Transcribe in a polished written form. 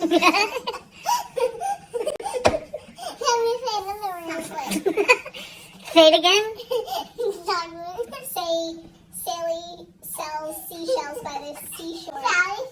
Say it again. Say Sally sells seashells by the seashore. Sally